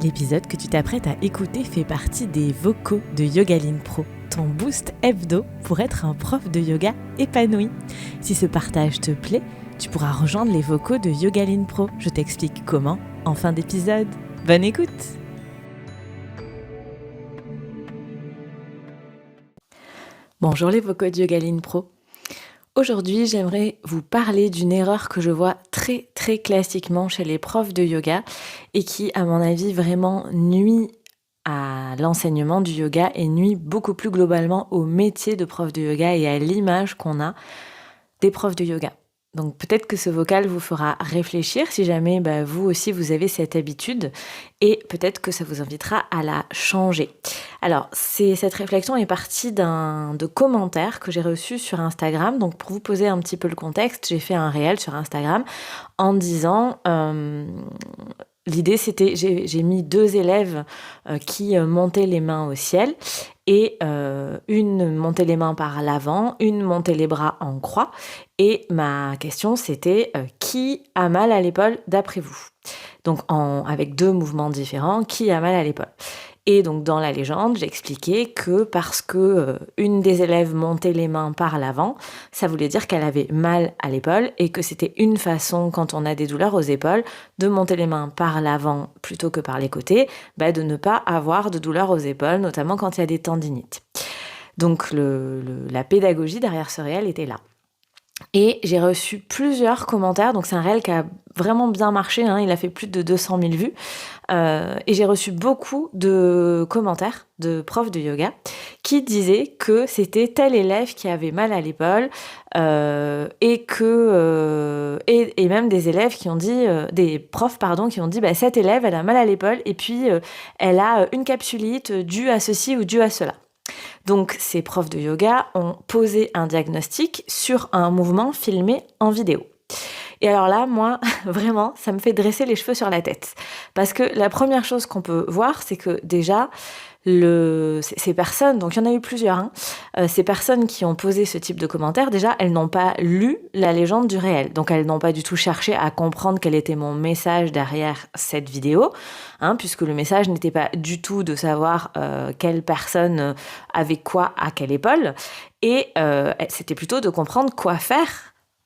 L'épisode que tu t'apprêtes à écouter fait partie des vocaux de Yogaline Pro, ton boost hebdo pour être un prof de yoga épanoui. Si ce partage te plaît, tu pourras rejoindre les vocaux de Yogaline Pro. Je t'explique comment en fin d'épisode. Bonne écoute! Bonjour les vocaux de Yogaline Pro. Aujourd'hui, j'aimerais vous parler d'une erreur que je vois très classiquement chez les profs de yoga et qui, à mon avis, vraiment nuit à l'enseignement du yoga et nuit beaucoup plus globalement au métier de prof de yoga et à l'image qu'on a des profs de yoga. Donc peut-être que ce vocal vous fera réfléchir si jamais vous aussi vous avez cette habitude et peut-être que ça vous invitera à la changer. Alors cette réflexion est partie de commentaires que j'ai reçus sur Instagram. Donc pour vous poser un petit peu le contexte, j'ai fait un réel sur Instagram en disant... L'idée, c'était, j'ai mis 2 élèves qui montaient les mains au ciel et une montait les mains par l'avant, une montait les bras en croix. Et ma question, c'était qui a mal à l'épaule d'après vous ? Donc, avec 2 mouvements différents, qui a mal à l'épaule ? Et donc, dans la légende, j'expliquais que parce que une des élèves montait les mains par l'avant, ça voulait dire qu'elle avait mal à l'épaule et que c'était une façon, quand on a des douleurs aux épaules, de monter les mains par l'avant plutôt que par les côtés, de ne pas avoir de douleurs aux épaules, notamment quand il y a des tendinites. Donc, la pédagogie derrière ce réel était là. Et j'ai reçu plusieurs commentaires, donc c'est un réel qui a vraiment bien marché, il a fait plus de 200 000 vues, et j'ai reçu beaucoup de commentaires de profs de yoga qui disaient que c'était tel élève qui avait mal à l'épaule, et même des élèves qui ont dit, des profs qui ont dit cette élève elle a mal à l'épaule et puis elle a une capsulite due à ceci ou due à cela. Donc, ces profs de yoga ont posé un diagnostic sur un mouvement filmé en vidéo. Et alors là, moi, vraiment, ça me fait dresser les cheveux sur la tête. Parce que la première chose qu'on peut voir, c'est que déjà, ces personnes, donc il y en a eu plusieurs, ces personnes qui ont posé ce type de commentaires, déjà, elles n'ont pas lu la légende du réel. Donc, elles n'ont pas du tout cherché à comprendre quel était mon message derrière cette vidéo, puisque le message n'était pas du tout de savoir quelle personne avait quoi à quelle épaule, et c'était plutôt de comprendre quoi faire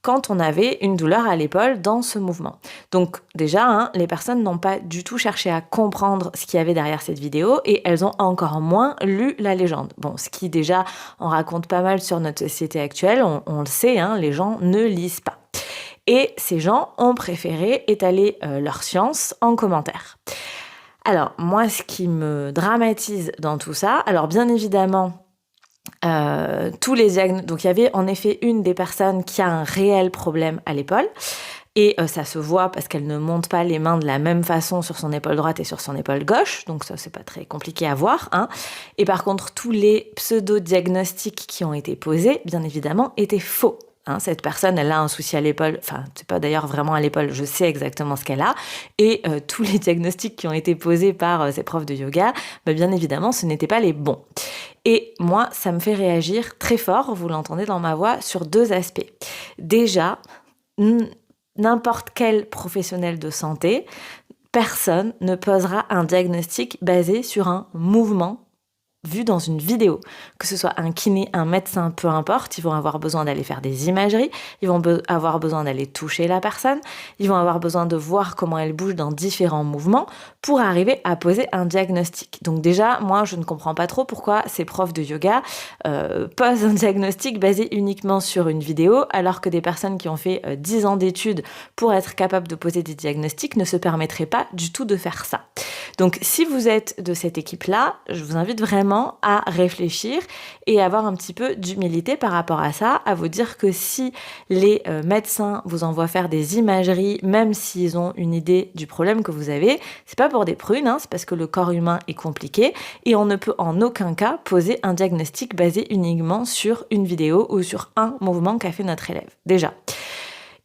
quand on avait une douleur à l'épaule dans ce mouvement. Donc déjà, les personnes n'ont pas du tout cherché à comprendre ce qu'il y avait derrière cette vidéo et elles ont encore moins lu la légende. Bon, ce qui déjà en raconte pas mal sur notre société actuelle, on le sait, les gens ne lisent pas. Et ces gens ont préféré étaler leur science en commentaire. Alors, moi, ce qui me dramatise dans tout ça, alors bien évidemment, tous les donc il y avait en effet une des personnes qui a un réel problème à l'épaule et ça se voit parce qu'elle ne monte pas les mains de la même façon sur son épaule droite et sur son épaule gauche, donc ça c'est pas très compliqué à voir, Et par contre tous les pseudo-diagnostics qui ont été posés, bien évidemment, étaient faux. Cette personne, elle a un souci à l'épaule, enfin, c'est pas d'ailleurs vraiment à l'épaule, je sais exactement ce qu'elle a, et tous les diagnostics qui ont été posés par ces profs de yoga, bien évidemment, ce n'étaient pas les bons. Et moi, ça me fait réagir très fort, vous l'entendez dans ma voix, sur 2 aspects. Déjà, n'importe quel professionnel de santé, personne ne posera un diagnostic basé sur un mouvement vu dans une vidéo, que ce soit un kiné, un médecin, peu importe, ils vont avoir besoin d'aller faire des imageries, ils vont avoir besoin d'aller toucher la personne, ils vont avoir besoin de voir comment elle bouge dans différents mouvements pour arriver à poser un diagnostic. Donc déjà, moi, je ne comprends pas trop pourquoi ces profs de yoga posent un diagnostic basé uniquement sur une vidéo, alors que des personnes qui ont fait 10 ans d'études pour être capables de poser des diagnostics ne se permettraient pas du tout de faire ça. Donc, si vous êtes de cette équipe-là, je vous invite vraiment à réfléchir et avoir un petit peu d'humilité par rapport à ça, à vous dire que si les médecins vous envoient faire des imageries, même s'ils ont une idée du problème que vous avez, c'est pas pour des prunes, c'est parce que le corps humain est compliqué et on ne peut en aucun cas poser un diagnostic basé uniquement sur une vidéo ou sur un mouvement qu'a fait notre élève. Déjà.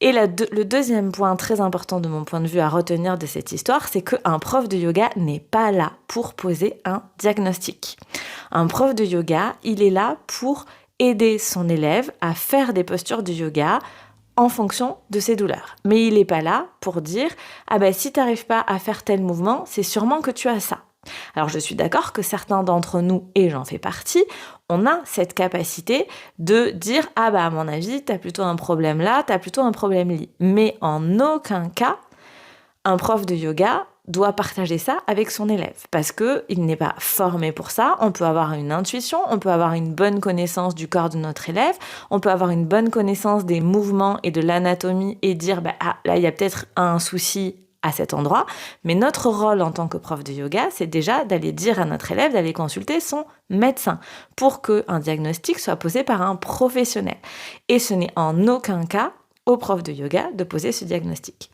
Et le deuxième point très important de mon point de vue à retenir de cette histoire, c'est qu'un prof de yoga n'est pas là pour poser un diagnostic. Un prof de yoga, il est là pour aider son élève à faire des postures de yoga en fonction de ses douleurs. Mais il n'est pas là pour dire « Ah ben si tu n'arrives pas à faire tel mouvement, c'est sûrement que tu as ça ». Alors je suis d'accord que certains d'entre nous, et j'en fais partie, on a cette capacité de dire « Ah bah à mon avis, t'as plutôt un problème là, t'as plutôt un problème là ». Mais en aucun cas, un prof de yoga doit partager ça avec son élève parce qu'il n'est pas formé pour ça. On peut avoir une intuition, on peut avoir une bonne connaissance du corps de notre élève, on peut avoir une bonne connaissance des mouvements et de l'anatomie et dire ah, là il y a peut-être un souci à cet endroit, mais notre rôle en tant que prof de yoga, c'est déjà d'aller dire à notre élève d'aller consulter son médecin pour qu'un diagnostic soit posé par un professionnel. Et ce n'est en aucun cas au prof de yoga de poser ce diagnostic.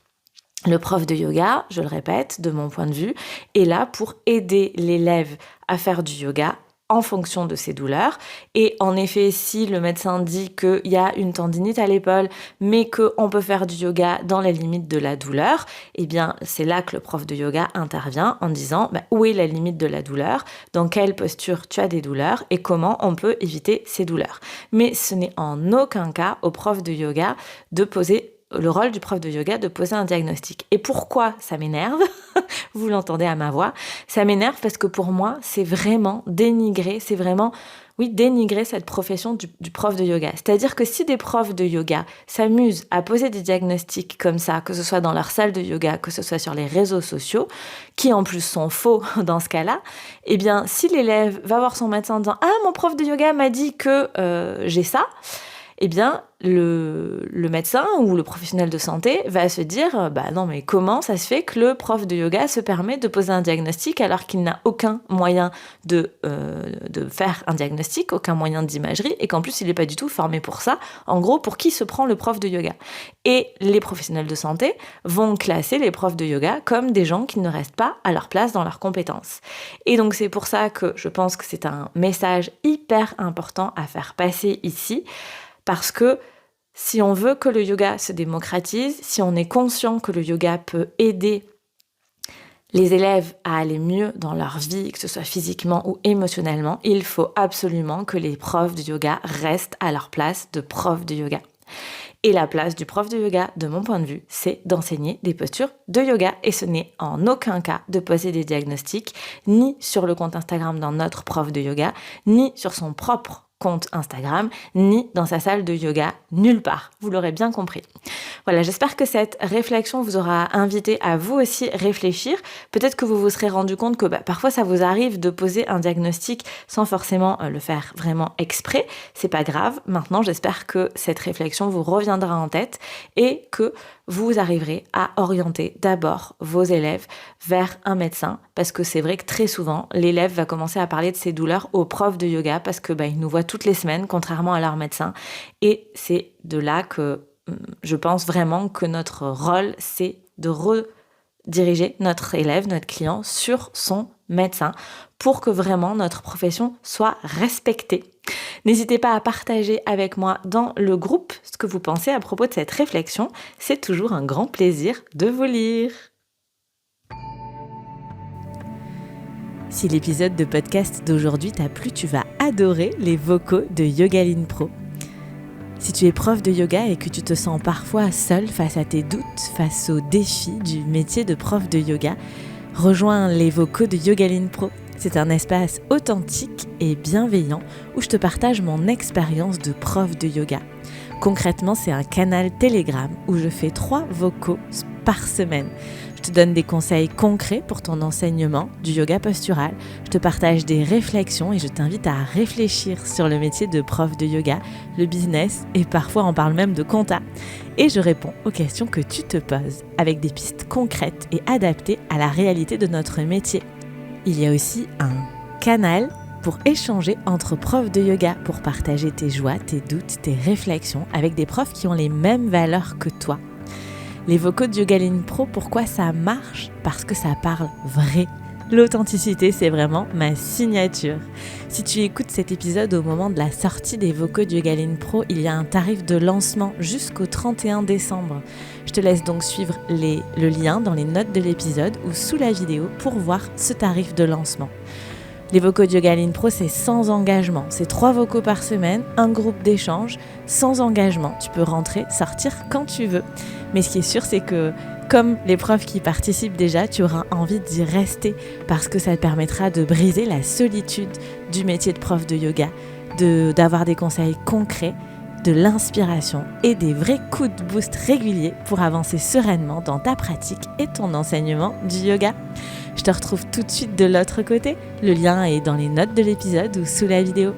Le prof de yoga, je le répète, de mon point de vue, est là pour aider l'élève à faire du yoga en fonction de ses douleurs. Et en effet, si le médecin dit qu'il y a une tendinite à l'épaule, mais qu'on peut faire du yoga dans les limites de la douleur, eh bien, c'est là que le prof de yoga intervient en disant où est la limite de la douleur, dans quelle posture tu as des douleurs et comment on peut éviter ces douleurs. Mais ce n'est en aucun cas au prof de yoga de poser le rôle du prof de yoga de poser un diagnostic. Et pourquoi ça m'énerve ? Vous l'entendez à ma voix. Ça m'énerve parce que pour moi, c'est vraiment dénigrer, dénigrer cette profession du prof de yoga. C'est-à-dire que si des profs de yoga s'amusent à poser des diagnostics comme ça, que ce soit dans leur salle de yoga, que ce soit sur les réseaux sociaux, qui en plus sont faux dans ce cas-là, eh bien, si l'élève va voir son médecin en disant « Ah, mon prof de yoga m'a dit que j'ai ça », eh bien, le médecin ou le professionnel de santé va se dire non, mais comment ça se fait que le prof de yoga se permet de poser un diagnostic alors qu'il n'a aucun moyen de faire un diagnostic, aucun moyen d'imagerie et qu'en plus il n'est pas du tout formé pour ça. En gros, pour qui se prend le prof de yoga ? Et les professionnels de santé vont classer les profs de yoga comme des gens qui ne restent pas à leur place dans leurs compétences. Et donc c'est pour ça que je pense que c'est un message hyper important à faire passer ici. Parce que si on veut que le yoga se démocratise, si on est conscient que le yoga peut aider les élèves à aller mieux dans leur vie, que ce soit physiquement ou émotionnellement, il faut absolument que les profs de yoga restent à leur place de profs de yoga. Et la place du prof de yoga, de mon point de vue, c'est d'enseigner des postures de yoga. Et ce n'est en aucun cas de poser des diagnostics, ni sur le compte Instagram d'un autre prof de yoga, ni sur son propre compte Instagram, ni dans sa salle de yoga, nulle part. Vous l'aurez bien compris. Voilà, j'espère que cette réflexion vous aura invité à vous aussi réfléchir. Peut-être que vous vous serez rendu compte que parfois ça vous arrive de poser un diagnostic sans forcément le faire vraiment exprès. C'est pas grave. Maintenant, j'espère que cette réflexion vous reviendra en tête et que vous arriverez à orienter d'abord vos élèves vers un médecin parce que c'est vrai que très souvent, l'élève va commencer à parler de ses douleurs au prof de yoga parce que il nous voit toutes les semaines, contrairement à leur médecin. Et c'est de là que je pense vraiment que notre rôle, c'est de rediriger notre élève, notre client, sur son médecin pour que vraiment notre profession soit respectée. N'hésitez pas à partager avec moi dans le groupe ce que vous pensez à propos de cette réflexion. C'est toujours un grand plaisir de vous lire. Si l'épisode de podcast d'aujourd'hui t'a plu, tu vas adorer les vocaux de Yogaline Pro. Si tu es prof de yoga et que tu te sens parfois seul face à tes doutes, face aux défis du métier de prof de yoga, rejoins les vocaux de Yogaline Pro. C'est un espace authentique et bienveillant où je te partage mon expérience de prof de yoga. Concrètement, c'est un canal Telegram où je fais 3 vocaux par semaine. Je te donne des conseils concrets pour ton enseignement du yoga postural. Je te partage des réflexions et je t'invite à réfléchir sur le métier de prof de yoga, le business et parfois on parle même de compta. Et je réponds aux questions que tu te poses avec des pistes concrètes et adaptées à la réalité de notre métier. Il y a aussi un canal pour échanger entre profs de yoga, pour partager tes joies, tes doutes, tes réflexions avec des profs qui ont les mêmes valeurs que toi. Les vocaux de Yogaline Pro, pourquoi ça marche ? Parce que ça parle vrai. L'authenticité, c'est vraiment ma signature. Si tu écoutes cet épisode au moment de la sortie des vocaux de Yogaline Pro, il y a un tarif de lancement jusqu'au 31 décembre. Je te laisse donc suivre le lien dans les notes de l'épisode ou sous la vidéo pour voir ce tarif de lancement. Les vocaux de Yoga Aline Pro, c'est sans engagement. C'est 3 vocaux par semaine, un groupe d'échange, sans engagement. Tu peux rentrer, sortir quand tu veux. Mais ce qui est sûr, c'est que comme les profs qui participent déjà, tu auras envie d'y rester parce que ça te permettra de briser la solitude du métier de prof de yoga, d'avoir des conseils concrets, de l'inspiration et des vrais coups de boost réguliers pour avancer sereinement dans ta pratique et ton enseignement du yoga. Je te retrouve tout de suite de l'autre côté. Le lien est dans les notes de l'épisode ou sous la vidéo.